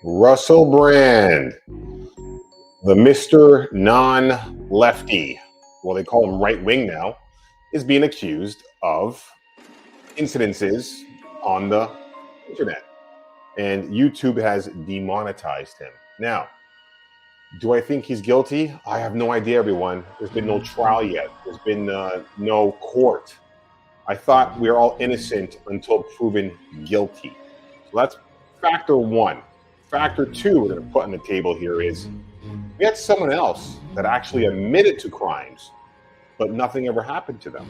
Russell Brand, the Mr. Non-Lefty, well, they call him right wing now, is being accused of incidences on the internet. And YouTube has demonetized him. Now, do I think he's guilty? I have no idea, everyone. There's been no trial yet. There's been no court. I thought we were all innocent until proven guilty. So that's factor one. Factor two we're going to put on the table here is we had someone else that actually admitted to crimes, but nothing ever happened to them.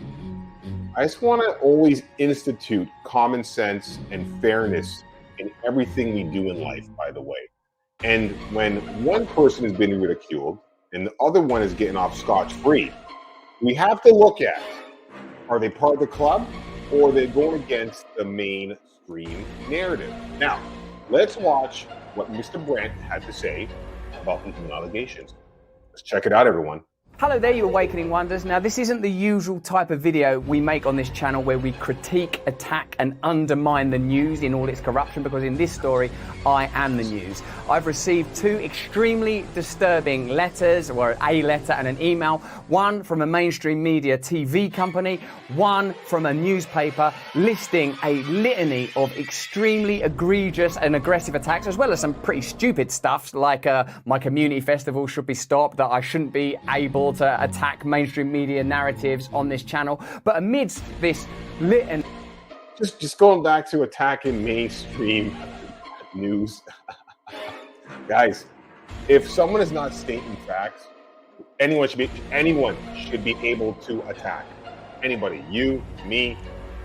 I just want to always institute common sense and fairness in everything we do in life, by the way. And when one person is being ridiculed and the other one is getting off scotch-free, we have to look at, are they part of the club or are they going against the mainstream narrative? Now, let's watch what Mr. Brand had to say about these allegations. Let's check it out, everyone. Hello there, you Awakening Wonders. Now, this isn't the usual type of video we make on this channel where we critique, attack and undermine the news in all its corruption, because in this story, I am the news. I've received two extremely disturbing letters, or a letter and an email, one from a mainstream media TV company, one from a newspaper, listing a litany of extremely egregious and aggressive attacks, as well as some pretty stupid stuff like my community festival should be stopped, that I shouldn't be able to attack mainstream media narratives on this channel. But amidst this litany, just going back to attacking mainstream news, guys, if someone is not stating facts, anyone should be able to attack anybody. You, me.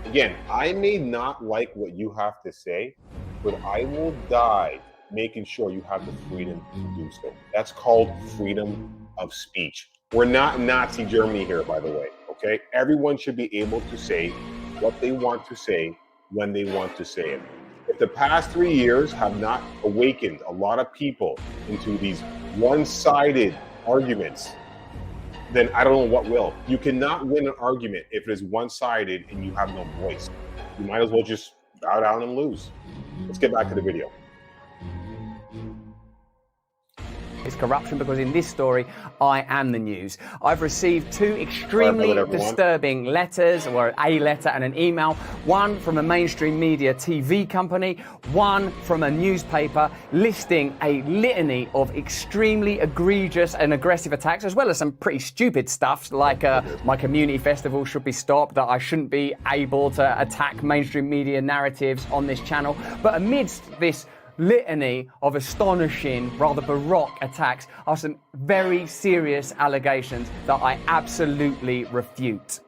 Again, I may not like what you have to say, but I will die making sure you have the freedom to do so. That's called freedom of speech. We're not in Nazi Germany here, by the way, okay? Everyone should be able to say what they want to say when they want to say it. If the past 3 years have not awakened a lot of people into these one-sided arguments, then I don't know what will. You cannot win an argument if it is one-sided and you have no voice. You might as well just bow down and lose. Let's get back to the video. It's corruption, because in this story, I am the news. I've received two extremely disturbing letters, or a letter and an email, one from a mainstream media TV company, one from a newspaper, listing a litany of extremely egregious and aggressive attacks, as well as some pretty stupid stuff like my community festival should be stopped, that I shouldn't be able to attack mainstream media narratives on this channel. But amidst this litany of astonishing, rather baroque attacks are some very serious allegations that I absolutely refute.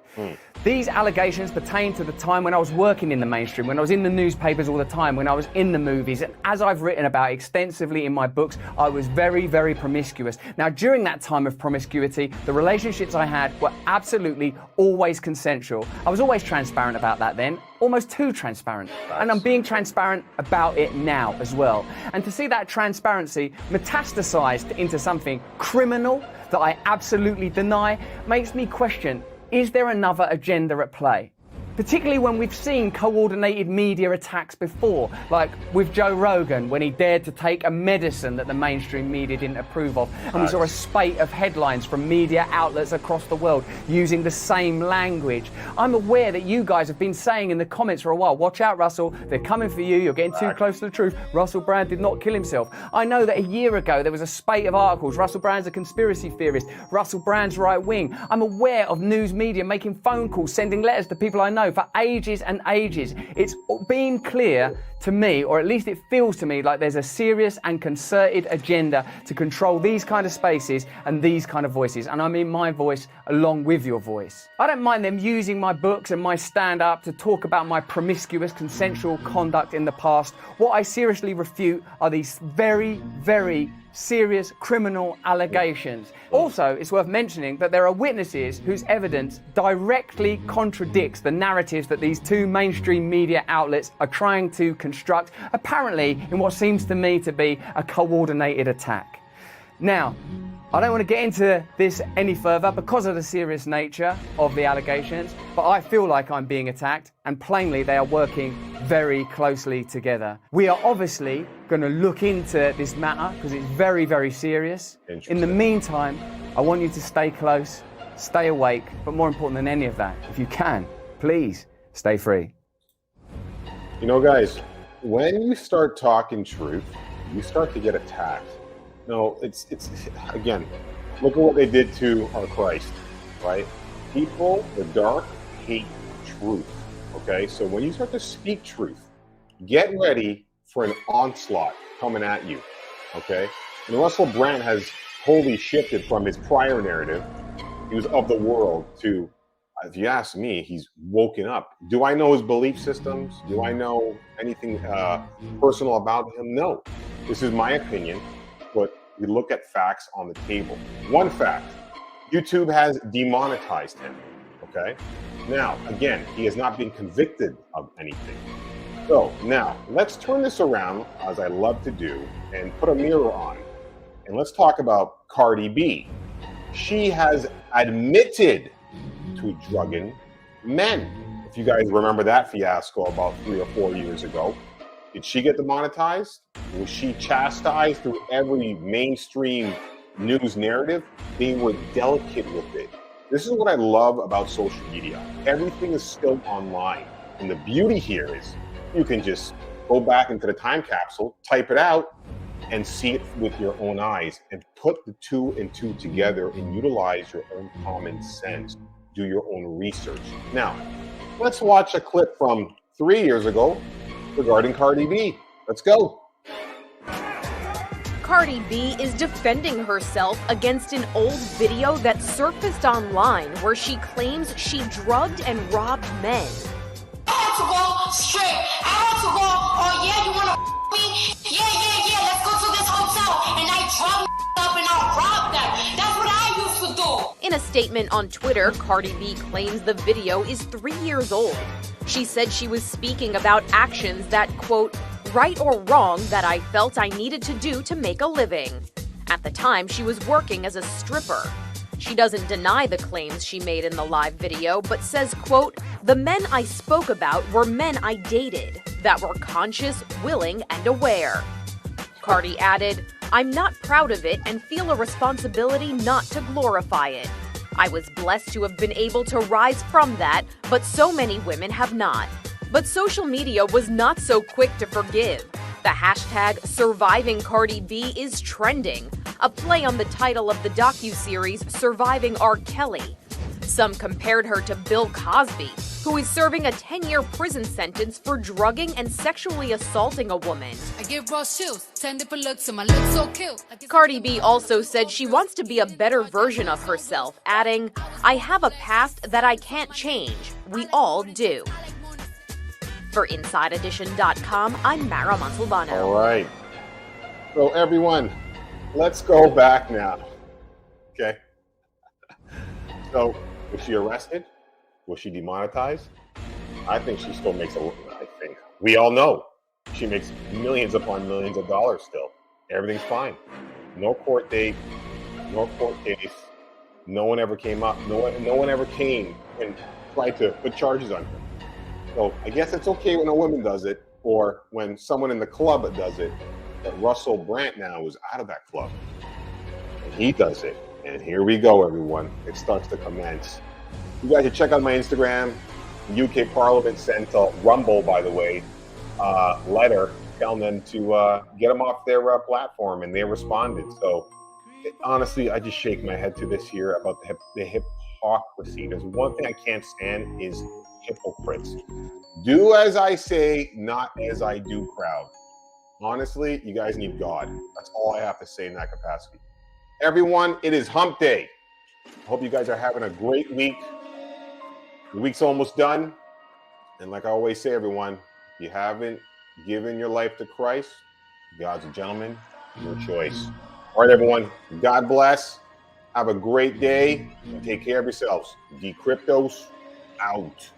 These allegations pertain to the time when I was working in the mainstream, when I was in the newspapers all the time, when I was in the movies, and as I've written about extensively in my books, I was very, very promiscuous. Now, during that time of promiscuity, the relationships I had were absolutely always consensual. I was always transparent about that then, almost too transparent. And I'm being transparent about it now as well. And to see that transparency metastasized into something criminal that I absolutely deny makes me question, is there another agenda at play? Particularly when we've seen coordinated media attacks before, like with Joe Rogan when he dared to take a medicine that the mainstream media didn't approve of. And we saw a spate of headlines from media outlets across the world using the same language. I'm aware that you guys have been saying in the comments for a while, watch out, Russell, they're coming for you, you're getting too close to the truth. Russell Brand did not kill himself. I know that a year ago there was a spate of articles, Russell Brand's a conspiracy theorist, Russell Brand's right wing. I'm aware of news media making phone calls, sending letters to people I know for ages and ages. It's been clear to me, or at least it feels to me, like there's a serious and concerted agenda to control these kind of spaces and these kind of voices. And I mean my voice along with your voice. I don't mind them using my books and my stand-up to talk about my promiscuous consensual conduct in the past. What I seriously refute are these very, very serious criminal allegations. Also, it's worth mentioning that there are witnesses whose evidence directly contradicts the narratives that these two mainstream media outlets are trying to construct, apparently in what seems to me to be a coordinated attack. Now, I don't want to get into this any further because of the serious nature of the allegations, but I feel like I'm being attacked, and plainly they are working very closely together. We are obviously going to look into this matter because it's very, very serious. In the meantime, I want you to stay close, stay awake, but more important than any of that, if you can, please stay free. You know, guys, when you start talking truth, you start to get attacked. No, it's again, look at what they did to our Christ, right? People, the dark, hate truth, okay? So when you start to speak truth, get ready for an onslaught coming at you, okay? And Russell Brand has wholly shifted from his prior narrative. He was of the world to, if you ask me, he's woken up. Do I know his belief systems? Do I know anything personal about him? No. This is my opinion, but we look at facts on the table. One fact, YouTube has demonetized him, okay? Now, again, he has not been convicted of anything. So now, let's turn this around, as I love to do, and put a mirror on. And let's talk about Cardi B. She has admitted to drugging men. If you guys remember that fiasco about 3 or 4 years ago, did she get demonetized? Was she chastised through every mainstream news narrative? They were delicate with it. This is what I love about social media. Everything is still online. And the beauty here is you can just go back into the time capsule, type it out, and see it with your own eyes and put the 2 and 2 together and utilize your own common sense. Do your own research. Now, let's watch a clip from 3 years ago regarding Cardi B. Let's go. Cardi B is defending herself against an old video that surfaced online where she claims she drugged and robbed men. I want to go straight. I want to go, oh yeah, you want to me? Yeah, let's go to this hotel. And I drug up and I'll rob them. That's what I used to do. In a statement on Twitter, Cardi B claims the video is 3 years old. She said she was speaking about actions that, quote, right or wrong that I felt I needed to do to make a living. At the time, she was working as a stripper. She doesn't deny the claims she made in the live video, but says, quote, the men I spoke about were men I dated that were conscious, willing, and aware. Cardi added, I'm not proud of it and feel a responsibility not to glorify it. I was blessed to have been able to rise from that, but so many women have not. But social media was not so quick to forgive. The hashtag Surviving Cardi B is trending, a play on the title of the docuseries Surviving R. Kelly. Some compared her to Bill Cosby, who is serving a 10-year prison sentence for drugging and sexually assaulting a woman. I give raw chills, 10 different looks, and my looks so cute. Cardi B also said she wants to be a better version of herself, adding, I have a past that I can't change. We all do. For InsideEdition.com, I'm Mara Montalbano. All right. So everyone, let's go back now. Okay. So, was she arrested? Was she demonetized? I think she still makes I think. We all know she makes millions upon millions of dollars still. Everything's fine. No court date, no court case. No one ever came up. No one ever came and tried to put charges on her. So I guess it's okay when a woman does it or when someone in the club does it. But Russell Brand now is out of that club. And he does it. And here we go, everyone. It starts to commence. You guys should check out my Instagram. UK Parliament sent a Rumble, by the way, letter telling them to get them off their platform, and they responded. So honestly, I just shake my head to this here about the hypocrisy. There's one thing I can't stand is hypocrites. Do as I say, not as I do crowd. Honestly, you guys need God. That's all I have to say in that capacity. Everyone, it is hump day. I hope you guys are having a great week. The week's almost done. And like I always say, everyone, if you haven't given your life to Christ, God's a gentleman, your choice. All right, everyone, God bless. Have a great day and take care of yourselves. Decryptos out.